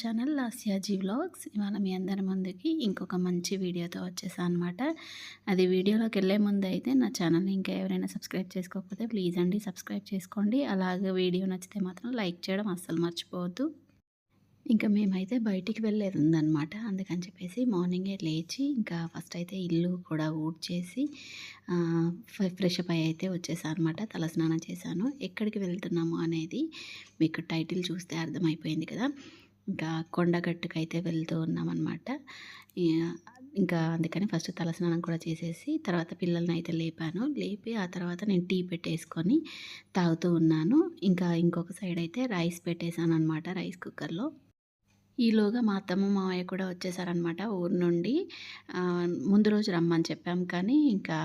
Channel Lasyaji vlogs. ఇవాళ మీ అందరి ముందుకి ఇంకొక మంచి వీడియోతో వచ్చేసాను అనమాట. అది వీడియోలోకి వెళ్ళే ముందు అయితే నా ఛానల్ని ఇంకా ఎవరైనా సబ్స్క్రైబ్ చేసుకోకపోతే ప్లీజ్ అండి సబ్స్క్రైబ్ చేసుకోండి. అలాగే వీడియో నచ్చితే మాత్రం లైక్ చేయడం అస్సలు మర్చిపోవద్దు. ఇంకా మేమైతే బయటికి వెళ్ళేది ఉందన్నమాట. అందుకని చెప్పేసి మార్నింగే లేచి ఇంకా ఫస్ట్ అయితే ఇల్లు కూడా ఊడ్చేసి ఫ్రెష్ అప్ అయ్యి అయితే వచ్చేసాను అనమాట. తలస్నానం చేశాను. ఎక్కడికి వెళ్తున్నాము అనేది మీకు టైటిల్ చూస్తే అర్థమైపోయింది కదా. ఇంకా కొండగట్టుకైతే వెళ్తూ ఉన్నామన్నమాట. ఇంకా అందుకని ఫస్ట్ తలస్నానం కూడా చేసేసి తర్వాత పిల్లల్ని అయితే లేపాను. లేపి ఆ తర్వాత నేను టీ పెట్టేసుకొని తాగుతూ ఉన్నాను. ఇంకా ఇంకొక సైడ్ అయితే రైస్ పెట్టేశాను అనమాట రైస్ కుక్కర్లో. ఈలోగా మా అత్తమ్మ మావయ్య కూడా వచ్చేసారనమాట ఊరు నుండి. ముందు రోజు రమ్మని చెప్పాం కానీ ఇంకా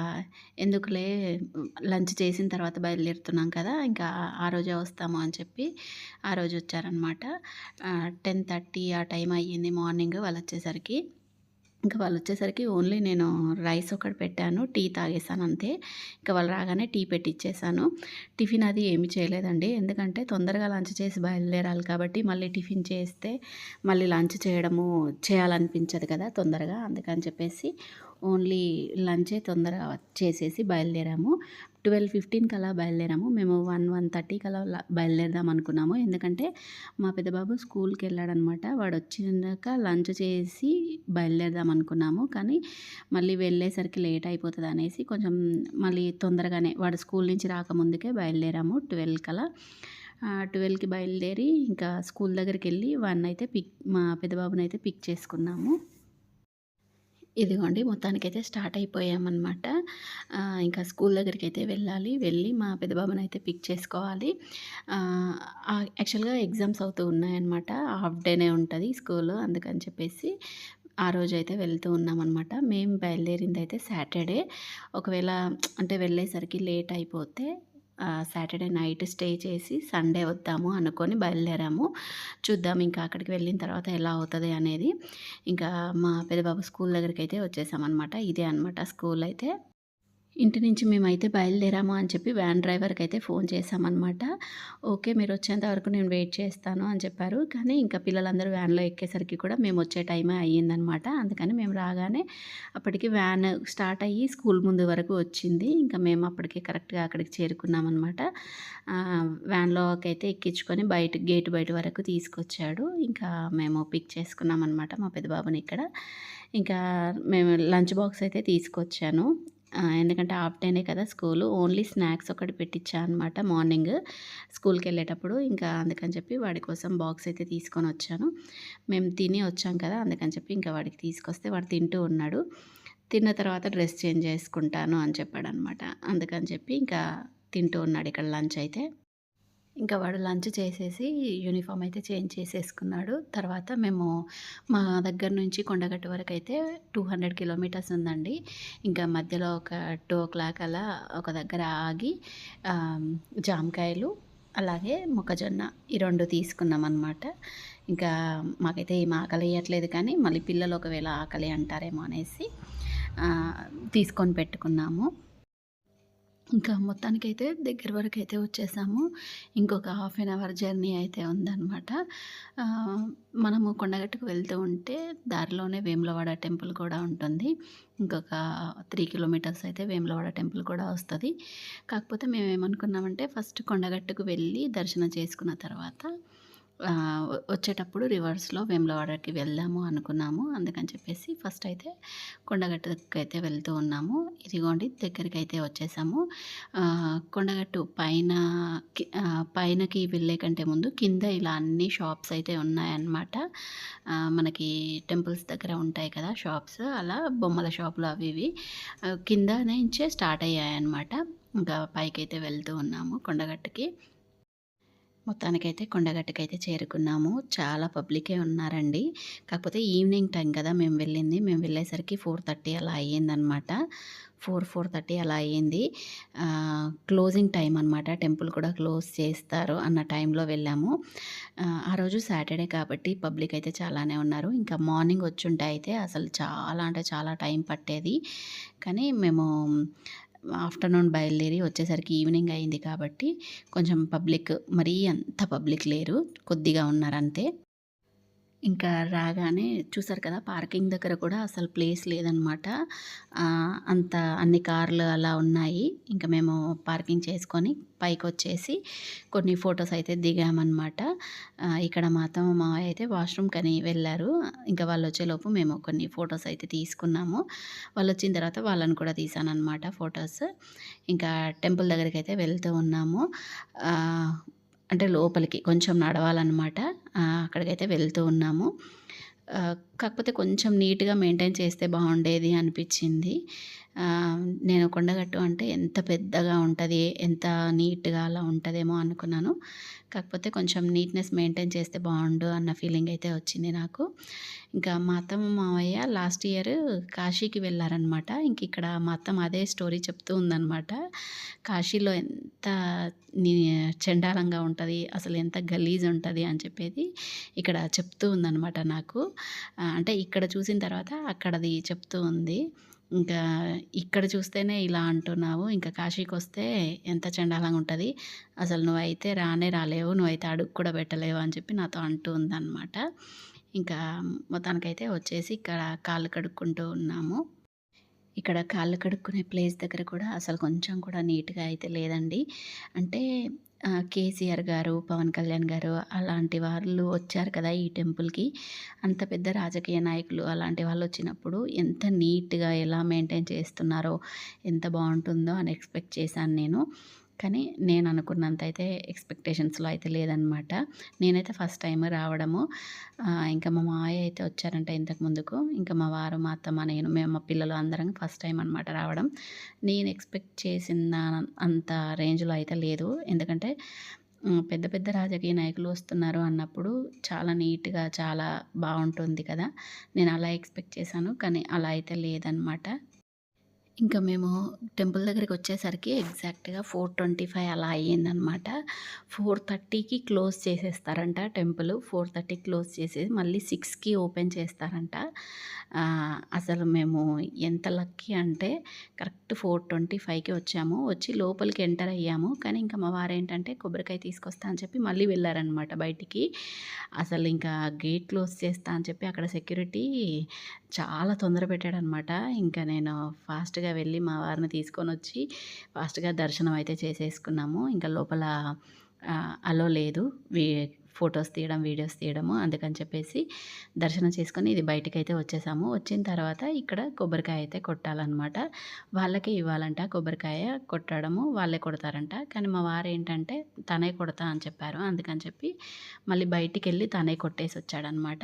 ఎందుకులే లంచ్ చేసిన తర్వాత బయలుదేరుతున్నాం కదా, ఇంకా ఆ రోజే వస్తాము అని చెప్పి ఆ రోజు వచ్చారనమాట. 10:30 ఆ టైం అయ్యింది మార్నింగ్ వాళ్ళు వచ్చేసరికి. ఇంకా వాళ్ళు వచ్చేసరికి ఓన్లీ నేను రైస్ ఒకటి పెట్టాను, టీ తాగేసాను అంతే. ఇంకా వాళ్ళు రాగానే టీ పెట్టి ఇచ్చేసాను. టిఫిన్ అది ఏమి చేయలేదండి, ఎందుకంటే తొందరగా లంచ్ చేసి బయలుదేరాలి కాబట్టి మళ్ళీ టిఫిన్ చేస్తే మళ్ళీ లంచ్ చేయాలనిపించదు కదా తొందరగా. అందుకని చెప్పేసి ఓన్లీ లంచే తొందరగా చేసేసి బయలుదేరాము. 12:15 అలా బయలుదేరాము. మేము 1:30 అలా బయలుదేరదాం అనుకున్నాము. ఎందుకంటే మా పెద్దబాబు స్కూల్కి వెళ్ళాడనమాట. వాడు వచ్చినాక లంచ్ చేసి బయలుదేరదాం అనుకున్నాము. కానీ మళ్ళీ వెళ్ళేసరికి లేట్ అయిపోతుంది అనేసి కొంచెం మళ్ళీ తొందరగానే వాడు స్కూల్ నుంచి రాకముందుకే బయలుదేరాము 12 కలా. 12కి బయలుదేరి ఇంకా స్కూల్ దగ్గరికి వెళ్ళి వాడిని అయితే మా పెద్దబాబుని అయితే పిక్ చేసుకున్నాము. ఇదిగోండి మొత్తానికైతే స్టార్ట్ అయిపోయామన్నమాట. ఇంకా స్కూల్ దగ్గరికి అయితే వెళ్ళి మా పెద్దబాబుని అయితే పిక్ చేసుకోవాలి. యాక్చువల్గా ఎగ్జామ్స్ అవుతూ ఉన్నాయన్నమాట. హాఫ్ డేనే ఉంటుంది స్కూలు. అందుకని చెప్పేసి ఆ రోజైతే వెళ్తూ ఉన్నామన్నమాట. మేము బయలుదేరింది అయితే సాటర్డే. ఒకవేళ అంటే వెళ్ళేసరికి లేట్ అయిపోతే సాటర్డే నైట్ స్టే చేసి సండే వద్దాము అనుకొని బయలుదేరాము. చూద్దాం ఇంకా అక్కడికి వెళ్ళిన తర్వాత ఎలా అవుతుంది అనేది. ఇంకా మా పెద్దబాబు స్కూల్ దగ్గరికి అయితే వచ్చేసామన్నమాట. ఇదే అనమాట స్కూల్ అయితే. ఇంటి నుంచి మేమైతే బయలుదేరాము అని చెప్పి వ్యాన్ డ్రైవర్కి అయితే ఫోన్ చేశామన్నమాట. ఓకే, మీరు వచ్చేంత వరకు నేను వెయిట్ చేస్తాను అని చెప్పారు. కానీ ఇంకా పిల్లలందరూ వ్యాన్లో ఎక్కేసరికి కూడా మేము వచ్చే టైమే అయ్యిందనమాట. అందుకని మేము రాగానే అప్పటికి వ్యాన్ స్టార్ట్ అయ్యి స్కూల్ ముందు వరకు వచ్చింది. ఇంకా మేము అప్పటికి కరెక్ట్గా అక్కడికి చేరుకున్నామన్నమాట. వ్యాన్లోకి అయితే ఎక్కించుకొని గేటు బయట వరకు తీసుకొచ్చాడు. ఇంకా మేము పిక్ చేసుకున్నామన్నమాట మా పెద్దబాబుని ఇక్కడ. ఇంకా మేము లంచ్ బాక్స్ అయితే తీసుకొచ్చాను. ఎందుకంటే హాఫ్ డేనే కదా స్కూలు. ఓన్లీ స్నాక్స్ ఒకటి పెట్టించా అనమాట మార్నింగ్ స్కూల్కి వెళ్ళేటప్పుడు. ఇంకా అందుకని చెప్పి వాడి కోసం బాక్స్ అయితే తీసుకొని వచ్చాను. మేము తిని వచ్చాం కదా, అందుకని చెప్పి ఇంకా వాడికి తీసుకొస్తే వాడు తింటూ ఉన్నాడు. తిన్న తర్వాత డ్రెస్ చేంజ్ చేసుకుంటాను అని చెప్పాడనమాట. అందుకని చెప్పి ఇంకా తింటూ ఉన్నాడు ఇక్కడ లంచ్ అయితే. ఇంకా వాడు లంచ్ చేసేసి యూనిఫామ్ అయితే చేంజ్ చేసేసుకున్నాడు. తర్వాత మేము మా దగ్గర నుంచి కొండగట్టు వరకు అయితే 200 కిలోమీటర్స్ ఉందండి. ఇంకా మధ్యలో ఒక 2:00 అలా ఒక దగ్గర ఆగి జామకాయలు అలాగే మొక్కజొన్న ఈ 2 తీసుకున్నామన్నమాట. ఇంకా మాకైతే ఏం ఆకలి వేయట్లేదు, కానీ మళ్ళీ పిల్లలు ఒకవేళ ఆకలి అంటారేమో అనేసి తీసుకొని పెట్టుకున్నాము. ఇంకా మొత్తానికైతే దగ్గర వరకు అయితే వచ్చేసాము. ఇంకొక హాఫ్ అన్ అవర్ జర్నీ అయితే ఉందన్నమాట. మనము కొండగట్టుకు వెళ్తూ ఉంటే దారిలోనే వేములవాడ టెంపుల్ కూడా ఉంటుంది. ఇంకొక 3 కిలోమీటర్స్ అయితే వేములవాడ టెంపుల్ కూడా వస్తుంది. కాకపోతే మేమేమనుకున్నామంటే ఫస్ట్ కొండగట్టుకు వెళ్ళి దర్శనం చేసుకున్న తర్వాత వచ్చేటప్పుడు రివర్స్లో వేములవాడకి వెళ్దాము అనుకున్నాము. అందుకని చెప్పేసి ఫస్ట్ అయితే కొండగట్టుకి అయితే వెళ్తూ ఉన్నాము. ఇదిగోండి దగ్గరికి అయితే వచ్చేసాము. కొండగట్టు పైనకి వెళ్ళే కంటే ముందు కింద ఇలా అన్ని షాప్స్ అయితే ఉన్నాయన్నమాట. మనకి టెంపుల్స్ దగ్గర ఉంటాయి కదా షాప్స్, అలా బొమ్మల షాపులు అవి ఇవి కింద నుంచే స్టార్ట్ అయ్యాయన్నమాట. ఇంకా పైకైతే వెళ్తూ ఉన్నాము కొండగట్టుకి. మొత్తానికైతే కొండగట్టుకైతే చేరుకున్నాము. చాలా పబ్లికే ఉన్నారండి. కాకపోతే ఈవినింగ్ టైం కదా మేము వెళ్ళింది. మేము వెళ్ళేసరికి 4:30 అలా అయ్యిందనమాట. 4:30 అలా అయ్యింది. క్లోజింగ్ టైం అనమాట. టెంపుల్ కూడా క్లోజ్ చేస్తారు అన్న టైంలో వెళ్ళాము. ఆ రోజు సాటర్డే కాబట్టి పబ్లిక్ అయితే చాలానే ఉన్నారు. ఇంకా మార్నింగ్ వచ్చుంటే అయితే అసలు చాలా అంటే చాలా టైం పట్టేది. కానీ మేము ఆఫ్టర్నూన్ బయలుదేరి వచ్చేసరికి ఈవినింగ్ అయింది కాబట్టి కొంచెం పబ్లిక్ మరీ అంత పబ్లిక్ లేరు, కొద్దిగా ఉన్నారంతే. ఇంకా రాగానే చూసారు కదా! పార్కింగ్ దగ్గర కూడా అసలు ప్లేస్ లేదనమాట. అంత అన్ని కార్లు అలా ఉన్నాయి. ఇంక మేము పార్కింగ్ చేసుకొని పైకొచ్చేసి కొన్ని ఫోటోస్ అయితే దిగామనమాట. ఇక్కడ మా అత్తమ్మ, మావయ్య అయితే వాష్‌రూమ్‌కని వెళ్లారు. ఇంకా వాళ్ళొచ్చేలోపు మేము కొన్ని ఫోటోస్ అయితే తీసుకున్నాము. వాళ్ళొచ్చిన తర్వాత వాళ్ళని కూడా తీశాననమాట ఫోటోస్. ఇంకా టెంపుల్ దగ్గరికైతే వెళ్తూ ఉన్నాము. ఆహ్, అంటే లోపలికి కొంచెం నడవాలనమాట. అక్కడికైతే వెళ్తూ ఉన్నాము. కాకపోతే కొంచెం నీట్‌గా మెయింటైన్ చేస్తే బావుండేది అనిపిచ్చింది. నేను కొండగట్టు అంటే ఎంత పెద్దగా ఉంటది, ఎంత నీట్‌గా అలా ఉంటదేమో అనుకున్నాను. కాకపోతే కొంచెం నీట్‌నెస్ మెయింటైన్ చేస్తే బావుండు అన్న ఫీలింగ్ అయితే వచ్చింది నాకు. ఇంకా మా అత్తమ్మ, మావయ్య లాస్ట్ ఇయర్ కాశీకి వెళ్లారనమాట. ఇక్కడ మా అత్తమ్మ అదే స్టోరీ చెప్తూ ఉందనమాట. కాశీలో ఎంత నీ చెండాలంగా ఉంటది, అసలు ఎంత గలీజ్ ఉంటది అని చెప్పేది ఇక్కడ చెప్తూ ఉందనమాట నాకు. అంటే ఇక్కడ చూసిన తర్వాత అక్కడది చెప్తూ ఉంది. ఇంకా ఇక్కడ చూస్తేనే ఇలా అంటున్నావు, ఇంకా కాశీకొస్తే ఎంత చెండాలంగా ఉంటది. అసలు నువ్వైతే రానే రాలేవు. నువ్వైతే అడుగు కూడా పెట్టలేవు అని చెప్పి నాతో అంటూ ఉందనమాట. ఇంకా మొత్తానికైతే వచ్చేసి ఇక్కడ కాళ్ళు కడుక్కుంటూ ఉన్నాము. ఇక్కడ కాళ్ళు కడుక్కునే ప్లేస్ దగ్గర కూడా అసలు కొంచెం కూడా నీట్‌గా అయితే లేదండి. అంటే కేసీఆర్ గారు, పవన్ కళ్యాణ్ గారు అలాంటి వాళ్ళు వచ్చారు కదా! ఈ టెంపుల్‌కి. అంత పెద్ద రాజకీయ నాయకులు అలాంటి వాళ్ళొచ్చినప్పుడు ఎంత నీట్‌గా ఎలా మెయింటైన్ చేస్తున్నారో, ఎంత బావుంటుందో అని ఎక్స్‌పెక్ట్ చేశాను నేను. కానీ నేను అనుకున్నంత అయితే ఎక్స్‌పెక్టేషన్స్‌లో అయితే లేదనమాట. నేనైతే ఫస్ట్ టైమ్ రావడము. ఇంకా మా మావయ్య అయితే వచ్చారంట ఇంతకు ముందుకు. ఇంకా మా వారు, మా అత్తమ్మ, నేను, మేము మా పిల్లలు అందరం ఫస్ట్ టైమ్ అనమాట రావడం. నేను ఎక్స్‌పెక్ట్ చేసిన అంత రేంజ్‌లో అయితే లేదు. ఎందుకంటే పెద్ద పెద్ద రాజకీయ నాయకులు వస్తున్నారు అన్నప్పుడు చాలా నీట్‌గా చాలా బావుంటుంది కదా! నేను అలా ఎక్స్‌పెక్ట్ చేశాను. కానీ అలా అయితే లేదనమాట. ఇంకా మేము టెంపుల్ దగ్గరికొచ్చేసరికి ఎగ్జాక్ట్‌గా 4:25 అలా అయ్యిందనమాట. 4:30కి క్లోజ్ చేసేస్తారంట టెంపులు. 4:30కి క్లోజ్ చేసేసి మళ్ళీ 6కి ఓపెన్ చేస్తారంట. అసలు మేము ఎంత లక్కీ అంటే కరెక్ట్ 4:25కి వచ్చాము. వచ్చి లోపలికి ఎంటర్ అయ్యాము. కానీ ఇంకా మా వారేంటంటే కొబ్బరికాయ తీసుకొస్తా అని చెప్పి మళ్ళీ వెళ్లారనమాట బయటికి. అసలు ఇంకా గేట్ క్లోజ్ చేస్తా అని చెప్పి అక్కడ సెక్యూరిటీ చాలా తొందర పెట్టాడనమాట. ఇంకా నేను ఫాస్ట్‌గా వెళ్ళి మా వారిని తీసుకొనొచ్చి ఫాస్ట్‌గా దర్శనం అయితే చేసేసుకున్నాము. ఇంకా లోపల అలో లేదు. ఫోటోస్ తీయడం, వీడియోస్ తీయడము. అందుకని చెప్పేసి దర్శనం చేసుకొని ఇది బయటికైతే వచ్చేసాము. వచ్చిన తర్వాత ఇక్కడ కొబ్బరికాయ అయితే కొట్టాలనమాట. వాళ్ళకే ఇవ్వాలంట కొబ్బరికాయ కొట్టడము. వాళ్ళే కొడతారంట. కానీ మా వారేంటంటే తనే కొడతా అని చెప్పారు. అందుకని చెప్పి మళ్ళీ బయటికెళ్ళి తనే కొట్టేసొచ్చాడనమాట.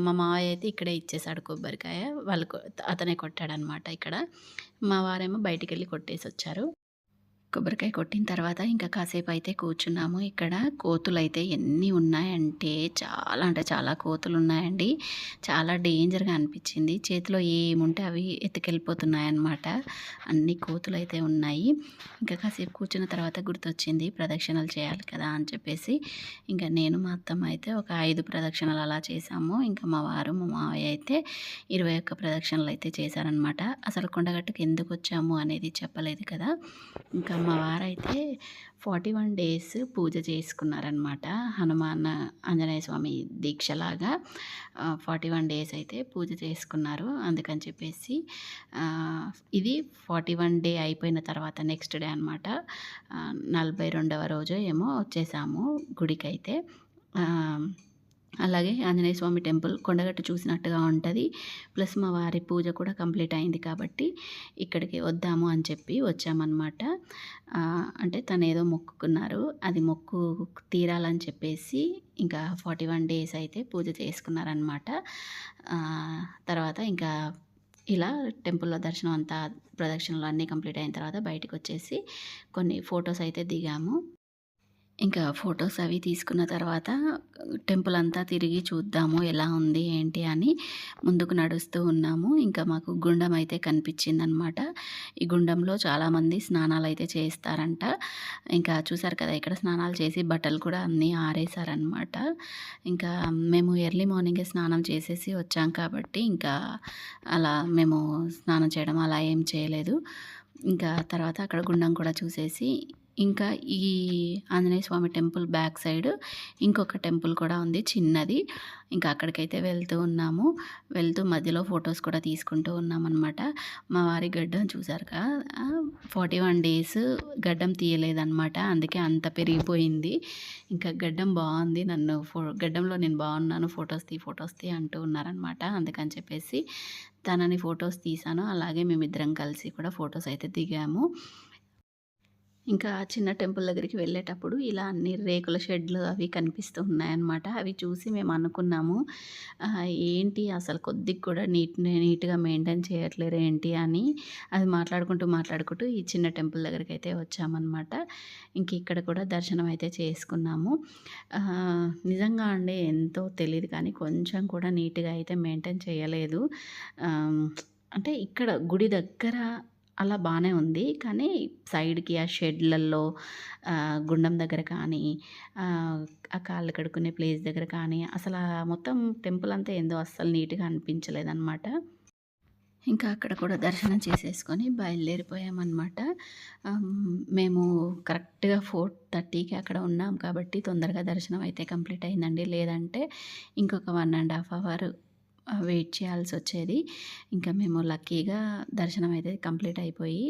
మా మావయ్య అయితే ఇక్కడే ఇచ్చేసాడు కొబ్బరికాయ. అతనే కొట్టాడనమాట ఇక్కడ. మా వారేమో బయటికెళ్ళి కొట్టేసొచ్చారు. కొబ్బరికాయ కొట్టిన తర్వాత ఇంకా కాసేపయితే కూర్చున్నాము. ఇక్కడ కోతులైతే ఎన్ని ఉన్నాయంటే చాలా అంటే చాలా కోతులున్నాయండి. చాలా డేంజర్‌గా అనిపిచ్చింది. చేతిలో ఏముంటే అవి ఎత్తుకెళ్ళిపోతున్నాయన్నమాట. అన్ని కోతులైతే ఉన్నాయి. ఇంకా కాసేపు కూర్చున్న తర్వాత గుర్తొచ్చింది ప్రదక్షిణలు చేయాలి కదా అని చెప్పేసి, ఇంకా నేను మా అత్తమ్మ అయితే ఒక 5 ప్రదక్షిణలు అలా చేశాము. ఇంకా మా వారు, మా మావయ్య అయితే 21 ప్రదక్షిణలయితే చేశారనమాట. అసలు కొండగట్టుకు ఎందుకొచ్చాము అనేది చెప్పలేదు కదా! ఇంకా మా వారైతే 41 డేస్ పూజ చేసుకున్నారనమాట. హనుమాన్ ఆంజనేయ స్వామి దీక్షలాగా 41 డేస్ అయితే పూజ చేసుకున్నారు. అందుకని చెప్పేసి ఇది 41 డే అయిపోయిన తర్వాత నెక్స్ట్ డే అనమాట. 42వ రోజో ఏమో వచ్చేసాము గుడికైతే. అలాగే ఆంజనేయ స్వామి టెంపుల్ కొండగట్టు చూసినట్టుగా ఉంటది. ప్లస్ మా వారి పూజ కూడా కంప్లీట్ అయింది కాబట్టి ఇక్కడికి వద్దాము అని చెప్పి వచ్చామన్నమాట. అంటే తనేదో మొక్కుకున్నారు. అది మొక్కు తీరాలని చెప్పేసి ఇంకా 41 డేస్ అయితే పూజ చేసుకున్నారనమాట. తర్వాత ఇంకా ఇలా టెంపుల్‌లో దర్శనం అంతా ప్రదక్షిణలు అన్నీ కంప్లీట్ అయిన తర్వాత బయటికొచ్చేసి కొన్ని ఫోటోస్ అయితే దిగాము. ఇంకా ఫోటోస్ అవి తీసుకున్న తర్వాత టెంపుల్ అంతా తిరిగి చూద్దాము ఎలా ఉంది ఏంటి అని ముందుకు నడుస్తూ ఉన్నాము. ఇంకా మాకు గుండం అయితే కనిపించిందనమాట. ఈ గుండంలో చాలామంది స్నానాలు అయితే చేస్తారంట. ఇంకా చూసారు కదా ఇక్కడ స్నానాలు చేసి బట్టలు కూడా అన్నీ ఆరేసారనమాట. ఇంకా మేము ఎర్లీ మార్నింగే స్నానం చేసేసి వచ్చాం కాబట్టి ఇంకా అలా మేము స్నానం చేయడం అలా ఏం చేయలేదు. ఇంకా తర్వాత అక్కడ గుండం కూడా చూసేసి ఇంకా ఈ ఆంజనేయ స్వామి టెంపుల్ బ్యాక్ సైడ్ ఇంకొక టెంపుల్ కూడా ఉంది చిన్నది. ఇంకా అక్కడికైతే వెళ్తూ ఉన్నాము. వెళ్తూ మధ్యలో ఫొటోస్ కూడా తీసుకుంటూ ఉన్నామనమాట. మా వారి గడ్డం చూసారుగా 41 డేస్ గడ్డం తీయలేదనమాట. అందుకే అంత పెరిగిపోయింది. ఇంకా గడ్డం బాగుంది. నన్ను గడ్డంలో నేను బాగున్నాను, ఫొటోస్ తీ అంటూ ఉన్నారనమాట. అందుకని చెప్పేసి తనని ఫొటోస్ తీశాను. అలాగే మేమిద్దరం కలిసి కూడా ఫొటోస్ అయితే దిగాము. ఇంకా ఆ చిన్న టెంపుల్ దగ్గరికి వెళ్ళేటప్పుడు ఇలా అన్ని రేకుల షెడ్లు అవి కనిపిస్తూ ఉన్నాయన్నమాట. అవి చూసి మేము అనుకున్నాము, ఏంటి అసలు కొద్దిగా కూడా నీట్‌గా మెయింటైన్ చేయట్లేరు ఏంటి అని. అది మాట్లాడుకుంటూ ఈ చిన్న టెంపుల్ దగ్గరికైతే వచ్చామన్నమాట. ఇంక ఇక్కడ కూడా దర్శనం అయితే చేసుకున్నాము. నిజంగా అండి ఎంతో తెలీదు కానీ కొంచెం కూడా నీట్‌గా అయితే మెయింటైన్ చేయలేదు. అంటే ఇక్కడ గుడి దగ్గర అలా బానే ఉంది. కానీ సైడ్‌కి ఆ షెడ్‌లల్లో గుండం దగ్గర కానీ, ఆ కాళ్ళు కడుక్కునే ప్లేస్ దగ్గర కానీ, అసలా మొత్తం టెంపుల్ అంతా ఏందో అస్సలు నీట్‌గా అనిపించలేదనమాట. ఇంకా అక్కడ కూడా దర్శనం చేసేసుకొని బయలుదేరిపోయామనమాట. మేము కరెక్ట్‌గా 4:30కి అక్కడ ఉన్నాం కాబట్టి తొందరగా దర్శనం అయితే కంప్లీట్ అయిందండి. లేదంటే ఇంకొక 1 ½ అవర్ వెయిట్ చేయాల్సొచ్చేది. ఇంకా మేము లక్కీగా దర్శనం అయితే కంప్లీట్ అయిపోయి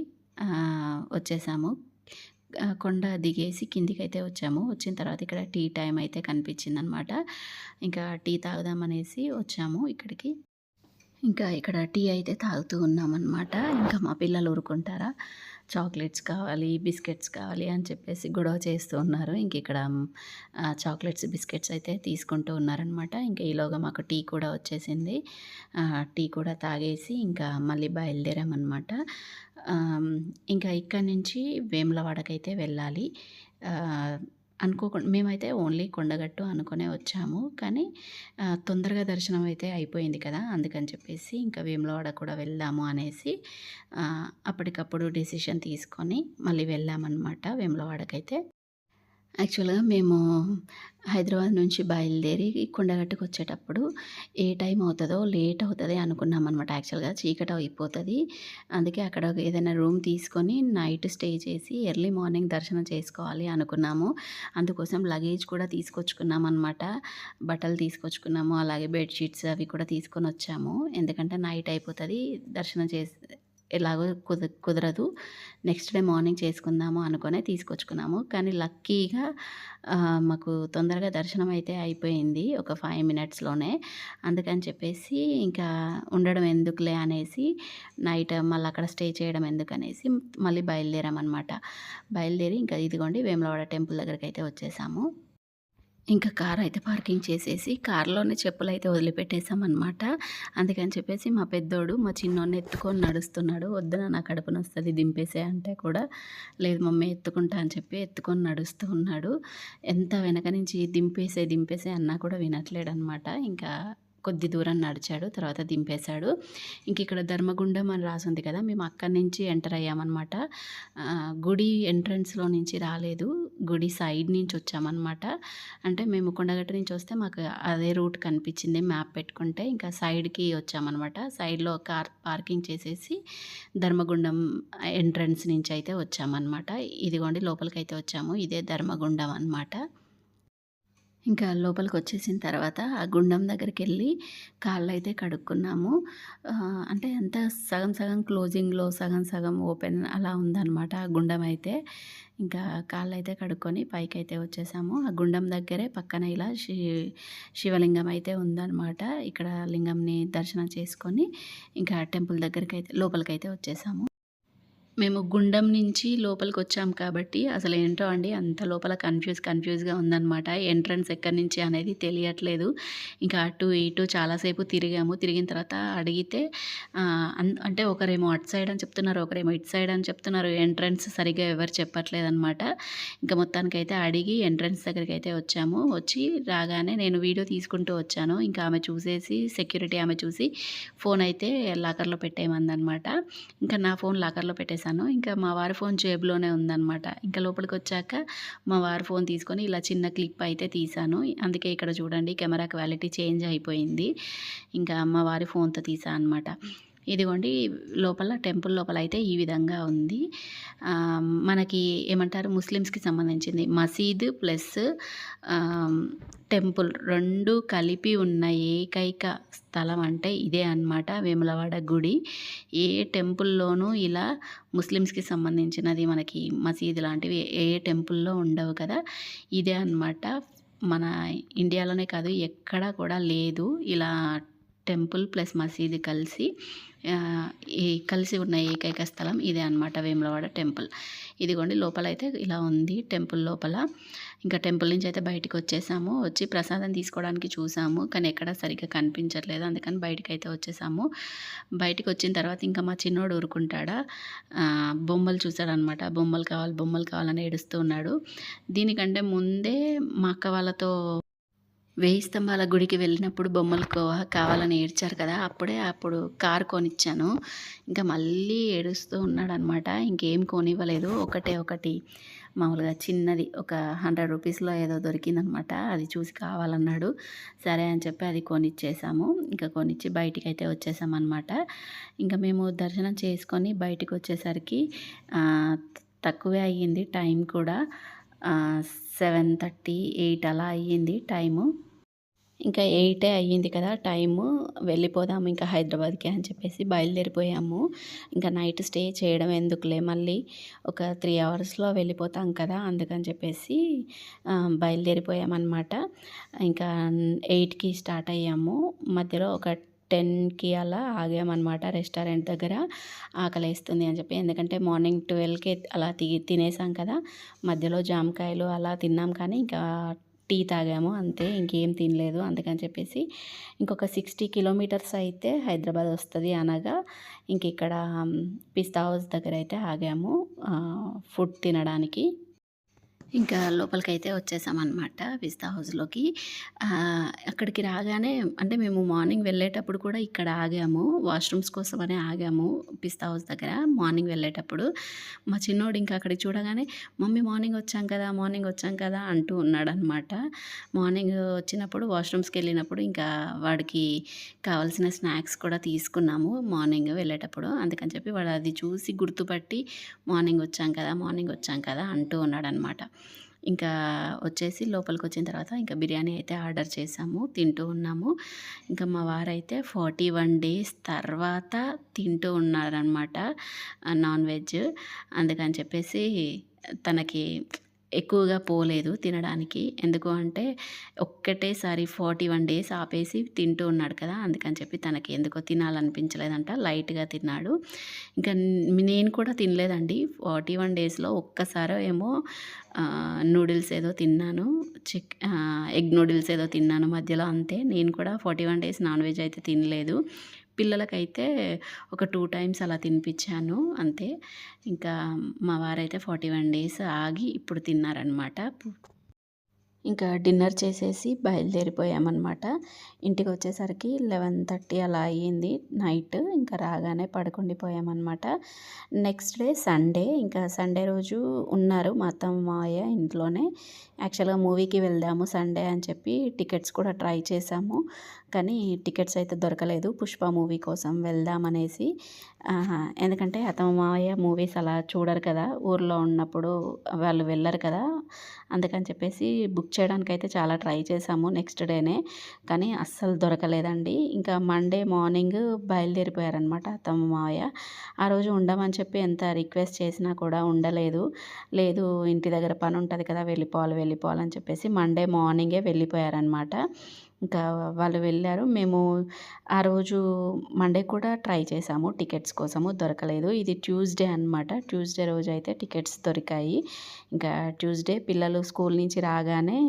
వచ్చేసాము. కొండ దిగేసి కిందికైతే వచ్చాము. వచ్చిన తర్వాత ఇక్కడ టీ టైమ్ అయితే కనిపించిందనమాట. ఇంకా టీ తాగుదామనేసి వచ్చాము ఇక్కడికి. ఇంకా ఇక్కడ టీ అయితే తాగుతూ ఉన్నామనమాట. ఇంకా మా పిల్లలు ఊరుకుంటారా, చాక్లెట్స్ కావాలి, బిస్కెట్స్ కావాలి అని చెప్పేసి గొడవ చేస్తూ ఉన్నారు. ఇంక ఇక్కడ చాక్లెట్స్, బిస్కెట్స్ అయితే తీసుకుంటూ ఉన్నారనమాట. ఇంకా ఈలోగా మాకు టీ కూడా వచ్చేసింది. టీ కూడా తాగేసి ఇంకా మళ్ళీ బయలుదేరామనమాట. ఇంకా ఇక్కడి నుంచి వేములవాడకైతే వెళ్ళాలి. మేమైతే ఓన్లీ కొండగట్టు అనుకునే వచ్చాము. కానీ తొందరగా దర్శనం అయితే అయిపోయింది కదా! అందుకని చెప్పేసి ఇంకా వేములవాడ కూడా వెళ్దాము అనేసి అప్పటికప్పుడు డెసిషన్ తీసుకొని మళ్ళీ వెళ్ళామన్నమాట వేములవాడకైతే. యాక్చువల్‌గా మేము హైదరాబాద్ నుంచి బయలుదేరి కొండగట్టుకు వచ్చేటప్పుడు ఏ టైం అవుతదో, లేట్ అవుతది అనుకున్నామనమాట. యాక్చువల్‌గా చీకటి అయిపోతది. అందుకే అక్కడ ఏదైనా రూమ్ తీసుకొని నైట్ స్టే చేసి ఎర్లీ మార్నింగ్ దర్శనం చేసుకోవాలి అనుకున్నాము. అందుకోసం లగేజ్ కూడా తీసుకొచ్చుకున్నామనమాట. బట్టలు తీసుకొచ్చుకున్నాము. అలాగే బెడ్‌షీట్స్ అవి కూడా తీసుకొనొచ్చాము. ఎందుకంటే నైట్ అయిపోతది. దర్శనం ఎలాగో కుదరదు. నెక్స్ట్ డే మార్నింగ్ చేసుకుందాము అనుకునే తీసుకొచ్చుకున్నాము. కానీ లక్కీగా మాకు తొందరగా దర్శనం అయితే అయిపోయింది. ఒక 5 మినిట్స్‌లోనే. అందుకని చెప్పేసి ఇంకా ఉండడం ఎందుకులే అనేసి నైట్ మళ్ళీ అక్కడ స్టే చేయడం ఎందుకనేసి మళ్ళీ బయలుదేరామనమాట. బయలుదేరి ఇంకా ఇదిగోండి వేములవాడ టెంపుల్ దగ్గరకైతే వచ్చేసాము. ఇంకా కార్ అయితే పార్కింగ్ చేసేసి కార్‌లోనే చెప్పులైతే వదిలిపెట్టేసామనమాట. అందుకని చెప్పేసి మా పెద్దోడు మా చిన్నోడిని ఎత్తుకొని నడుస్తున్నాడు. "వద్దు నాన్న కడుపు నొస్తది దింపేసేయి" అంటే కూడా "లేదు మమ్మీ ఎత్తుకుంటా" అని చెప్పి ఎత్తుకొని నడుస్తూ ఉన్నాడు. ఎంత వెనక నుంచి దింపేసేయి అన్నా కూడా వినట్లేడనమాట. ఇంకా కొద్ది దూరం నడిచాడు. తర్వాత దింపేశాడు. ఇంక ఇక్కడ ధర్మగుండం అని రాసుంది కదా! మేము అక్కడి నుంచి ఎంటర్ అయ్యామనమాట. గుడి ఎంట్రన్స్‌లో నుంచి రాలేదు. గుడి సైడ్ నుంచి వచ్చామనమాట. అంటే మేము కొండగట్టు నుంచి వస్తే మాకు అదే రూట్ కనిపించింది మ్యాప్ పెట్టుకుంటే. ఇంకా సైడ్‌కి వచ్చామనమాట. సైడ్‌లో కార్ పార్కింగ్ చేసేసి ధర్మగుండం ఎంట్రన్స్ నుంచి అయితే వచ్చామనమాట. ఇదిగోండి లోపలికైతే వచ్చాము. ఇదే ధర్మగుండం అనమాట. ఇంకా లోపలికొచ్చేసిన తర్వాత ఆ గుండం దగ్గరికెళ్ళి కాళ్ళైతే కడుక్కున్నాము. అంటే అంతా సగం సగం క్లోజింగ్‌లో, సగం సగం ఓపెన్ అలా ఉందనమాట ఆ గుండం అయితే. ఇంకా కాళ్ళైతే కడుక్కొని పైకైతే వచ్చేసాము. ఆ గుండం దగ్గరే పక్కన ఇలా శివలింగం అయితే ఉందనమాట. ఇక్కడ లింగంని దర్శనం చేసుకొని ఇంకా టెంపుల్ దగ్గరికైతే లోపలికైతే వచ్చేసాము. మేము గుండం నుంచి లోపలికొచ్చాం కాబట్టి అసలేంటో అండి అంత లోపల కన్‌ఫ్యూజ్‌గా ఉందనమాట. ఎంట్రన్స్ ఎక్కడి నుంచి అనేది తెలియట్లేదు. ఇంకా అటు ఇటు చాలాసేపు తిరిగాము. తిరిగిన తర్వాత అడిగితే అంటే ఒకరేమో అటు సైడ్ అని చెప్తున్నారు. ఒకరేమో ఇటు సైడ్ అని చెప్తున్నారు. ఎంట్రన్స్ సరిగ్గా ఎవరు చెప్పట్లేదనమాట. ఇంకా మొత్తానికైతే అడిగి ఎంట్రన్స్ దగ్గరికైతే వచ్చాము. వచ్చి రాగానే నేను వీడియో తీసుకుంటూ వచ్చాను. ఇంకా ఆమె చూసేసి సెక్యూరిటీ ఆమె చూసి ఫోన్ అయితే లాకర్‌లో పెట్టేయమందనమాట. ఇంకా నా ఫోన్ లాకర్‌లో పెట్టేసాను. ఇంకా మా వారి ఫోన్ జేబులోనే ఉందనమాట. ఇంకా లోపలికొచ్చాక మా వారి ఫోన్ తీసుకొని ఇలా చిన్న క్లిప్ అయితే తీశాను. అందుకే ఇక్కడ చూడండి కెమెరా క్వాలిటీ చేంజ్ అయిపోయింది. ఇంకా మా వారి ఫోన్‌తో తీసా అనమాట. ఇదిగోండి లోపల టెంపుల్ లోపల అయితే ఈ విధంగా ఉంది. మనకి ఏమంటారు ముస్లిమ్స్‌కి సంబంధించింది మసీద్ ప్లస్ ఆహ్, టెంపుల్ 2 కలిపి ఉన్న ఏకైక స్థలం అంటే ఇదే అన్నమాట వేములవాడ గుడి. ఏ టెంపుల్‌లోనూ ఇలా ముస్లిమ్స్‌కి సంబంధించినది మనకి మసీద్ లాంటివి ఏ టెంపుల్‌లో ఉండవు కదా! ఇదే అన్నమాట. మన ఇండియాలోనే కాదు ఎక్కడా కూడా లేదు ఇలా టెంపుల్ ప్లస్ మసీదు కలిసి ఆహ్, ఈ కలిసి ఉన్న ఏకైక స్థలం ఇదే అనమాట వేములవాడ టెంపుల్. ఇదిగోండి లోపలైతే ఇలా ఉంది టెంపుల్ లోపల. ఇంకా టెంపుల్ నుంచి అయితే బయటికొచ్చేసాము. వచ్చి ప్రసాదం తీసుకోవడానికి చూసాము. కానీ ఎక్కడ సరిగ్గా కనిపించట్లేదు. అందుకని బయటికైతే వచ్చేసాము. బయటికొచ్చిన తర్వాత ఇంకా మా చిన్నోడు ఊరుకుంటాడా బొమ్మలు చూసాడనమాట. బొమ్మలు కావాలని ఏడుస్తూ ఉన్నాడు. దీనికంటే ముందే మా అక్క వాళ్ళతో 1000 స్తంభాల గుడికి వెళ్ళినప్పుడు బొమ్మలు కావాలని ఏడ్చారు కదా! అప్పుడు కారు కొనిచ్చాను. ఇంకా మళ్ళీ ఏడుస్తూ ఉన్నాడనమాట. ఇంకేం కొనివ్వలేదు. ఒకటే ఒకటి మామూలుగా చిన్నది ఒక రూ. 100 ఏదో దొరికిందనమాట. అది చూసి కావాలన్నాడు. సరే అని చెప్పి అది కొనిచ్చేసాము. ఇంకా కొనిచ్చి బయటికైతే వచ్చేసామనమాట. ఇంకా మేము దర్శనం చేసుకొని బయటికొచ్చేసరికి ఆహ్, తక్కువే అయ్యింది టైం కూడా. 7:30, 8 అలా అయ్యింది టైము. ఇంకా 8 అయ్యింది కదా టైము. వెళ్ళిపోదాం ఇంకా హైదరాబాద్‌కి అని చెప్పేసి బయలుదేరిపోయాము. ఇంకా నైట్ స్టే చేయడం ఎందుకులే మళ్ళీ ఒక 3 అవర్స్‌లో వెళ్ళిపోతాం కదా! అందుకని చెప్పేసి బయలుదేరిపోయామన్నమాట. ఇంకా 8కి స్టార్ట్ అయ్యాము. మధ్యలో ఒక 10కి అలా ఆగామన్నమాట రెస్టారెంట్ దగ్గర. ఆకలేస్తుంది అని చెప్పి. ఎందుకంటే మార్నింగ్ 12కే అలా తినేసాం కదా! మధ్యలో జామకాయలు అలా తిన్నాం కానీ ఇంకా టీ తాగాము అంతే. ఇంకేం తినలేదు. అందుకని చెప్పేసి ఇంకొక 60 కిలోమీటర్స్ అయితే హైదరాబాద్ వస్తది అనగా ఇంకిక్కడ పిస్తా హౌస్ దగ్గరైతే ఆగాము ఫుడ్ తినడానికి. ఇంకా లోపలికైతే వచ్చేసామనమాట పిస్తా హౌస్‌లోకి. అక్కడికి రాగానే అంటే మేము మార్నింగ్ వెళ్ళేటప్పుడు కూడా ఇక్కడ ఆగాము. వాష్‌రూమ్స్ కోసమనే ఆగాము పిస్తా హౌస్ దగ్గర మార్నింగ్ వెళ్ళేటప్పుడు. మా చిన్నోడు ఇంకా అక్కడికి చూడగానే మమ్మీ మార్నింగ్ వచ్చాం కదా అంటూ ఉన్నాడనమాట. మార్నింగ్ వచ్చినప్పుడు వాష్‌రూమ్స్‌కెళ్ళినప్పుడు ఇంకా వాడికి కావాల్సిన స్నాక్స్ కూడా తీసుకున్నాము మార్నింగ్ వెళ్ళేటప్పుడు. అందుకని చెప్పి వాడు అది చూసి గుర్తుపట్టి మార్నింగ్ వచ్చాం కదా అంటూ ఉన్నాడనమాట. ఇంకా వచ్చేసి లోపలికొచ్చిన తర్వాత ఇంకా బిర్యానీ అయితే ఆర్డర్ చేసాము. తింటూ ఉన్నాము. ఇంకా మా వారైతే 41 డేస్ తర్వాత తింటూ ఉన్నారనమాట నాన్ వెజ్. అందుకని చెప్పేసి తనకి ఎక్కువగా పోలేదు తినడానికి. ఎందుకు అంటే ఒక్కటేసారి 41 డేస్ ఆపేసి తింటూ ఉన్నాడు కదా! అందుకని చెప్పి తనకి ఎందుకో తినాలనిపించలేదంట. లైట్‌గా తిన్నాడు. ఇంకా నేను కూడా తినలేదండి. 41 డేస్‌లో ఒక్కసారో ఏమో నూడిల్స్ ఏదో తిన్నాను. ఎగ్ నూడిల్స్ ఏదో తిన్నాను మధ్యలో అంతే. నేను కూడా 41 డేస్ నాన్ వెజ్ అయితే తినలేదు. పిల్లలకైతే ఒక 2 టైమ్స్ అలా తినిపించాను అంతే. ఇంకా మా వారైతే 41 డేస్ ఆగి ఇప్పుడు తిన్నారనమాట. ఇంకా డిన్నర్ చేసేసి బయలుదేరిపోయామన్నమాట. ఇంటికొచ్చేసరికి 11:30 అలా అయ్యింది నైట్. ఇంకా రాగానే పడుకుండిపోయామన్నమాట. Next day Sunday. ఇంకా సండే రోజు ఉన్నారు మా అత్తమ్మ, మావయ్య ఇంట్లోనే. యాక్చువల్‌గా మూవీకి వెళ్దాము సండే అని చెప్పి టికెట్స్ కూడా ట్రై చేశాము. కానీ టికెట్స్ అయితే దొరకలేదు. 'పుష్ప' మూవీ కోసం వెళ్దామనేసి. ఎందుకంటే అత్తమ్మ, మావయ్య మూవీస్ అలా చూడరు కదా! ఊర్లో ఉన్నప్పుడు వాళ్ళు వెళ్ళరు కదా! అందుకని చెప్పేసి బుక్ చేయడానికైతే చాలా ట్రై చేశాము నెక్స్ట్ డేనే. కానీ అస్సలు దొరకలేదండి. ఇంకా మండే మార్నింగ్ బయలుదేరిపోయారనమాట అత్తమ్మ, మావయ్య. ఆ రోజు ఉండమని చెప్పి ఎంత రిక్వెస్ట్ చేసినా కూడా ఉండలేదు. లేదు ఇంటి దగ్గర పని ఉంటది కదా! వెళ్ళిపోవాలని చెప్పేసి మండే మార్నింగే వెళ్ళిపోయారనమాట. ఇంకా వాళ్ళు వెళ్ళారు. మేము ఆ రోజు మండే కూడా ట్రై చేశాము టికెట్స్ కోసము. దొరకలేదు. ఇది ట్యూస్డే అనమాట. ట్యూస్డే రోజైతే టికెట్స్ దొరికాయి. ఇంకా ట్యూస్డే పిల్లలు స్కూల్ నుంచి రాగానే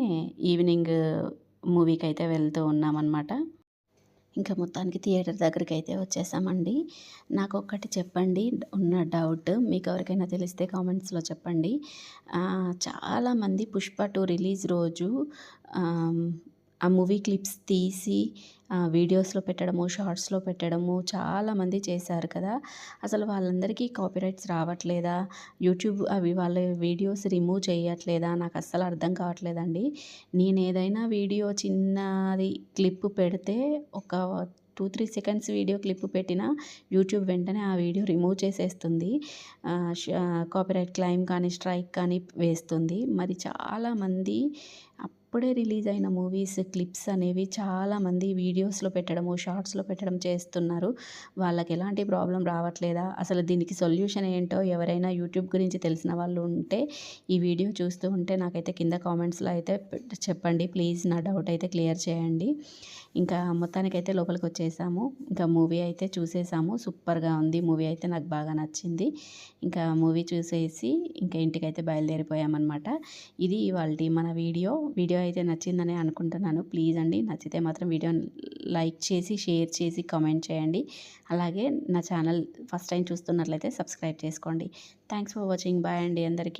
ఈవినింగ్ మూవీకైతే వెళ్తూ ఉన్నామనమాట. ఇంకా మొత్తానికి థియేటర్ దగ్గరికైతే వచ్చేసామండి. నాకొక్కటి చెప్పండి ఉన్న డౌట్. మీకెవరికైనా తెలిస్తే కామెంట్స్‌లో చెప్పండి. చాలామంది 'పుష్ప 2' రిలీజ్ రోజు ఆహ్, ఆ మూవీ క్లిప్స్ తీసి వీడియోస్‌లో పెట్టడము, షార్ట్స్‌లో పెట్టడము చాలామంది చేశారు కదా! అసలు వాళ్ళందరికీ కాపీరైట్స్ రావట్లేదా? యూట్యూబ్ అవి వాళ్ళ వీడియోస్ రిమూవ్ చేయట్లేదా? నాకస్సలు అర్థం కావట్లేదండి. నేనేదైనా వీడియో చిన్నది క్లిప్ పెడితే ఒక 2-3 సెకండ్స్ వీడియో క్లిప్ పెట్టినా యూట్యూబ్ వెంటనే ఆ వీడియో రిమూవ్ చేసేస్తుంది. కాపీరైట్ క్లెయిమ్ కానీ, స్ట్రైక్ కానీ వేస్తుంది. మరి చాలామంది అప్పుడే రిలీజ్ అయిన మూవీస్ క్లిప్స్ అనేవి చాలామంది వీడియోస్‌లో పెట్టడము, షార్ట్స్‌లో పెట్టడం చేస్తున్నారు. వాళ్ళకి ఎలాంటి ప్రాబ్లమ్ రావట్లేదా? అసలు దీనికి సొల్యూషన్ ఏంటో ఎవరైనా యూట్యూబ్ గురించి తెలిసిన వాళ్ళు ఉంటే ఈ వీడియో చూస్తూ ఉంటే నాకైతే కింద కామెంట్స్‌లో అయితే చెప్పండి ప్లీజ్. నా డౌట్ అయితే క్లియర్ చేయండి. ఇంకా మొత్తానికైతే లోపలికొచ్చేసాము. ఇంకా మూవీ అయితే చూసేసాము. సూపర్‌గా ఉంది. మూవీ అయితే నాకు బాగా నచ్చింది. ఇంకా మూవీ చూసేసి ఇంకా ఇంటికైతే బయలుదేరిపోయామనమాట. ఇది ఇవాల్టి మన వీడియో. వీడియో అయితే నచ్చిందనే అనుకుంటున్నాను. ప్లీజ్ అండి నచ్చితే మాత్రం వీడియోని లైక్ చేసి, షేర్ చేసి, కామెంట్ చేయండి. అలాగే నా ఛానల్ ఫస్ట్ టైం చూస్తున్నట్లయితే సబ్స్క్రైబ్ చేసుకోండి. Thanks for watching. బాయ్ అండి అందరికీ.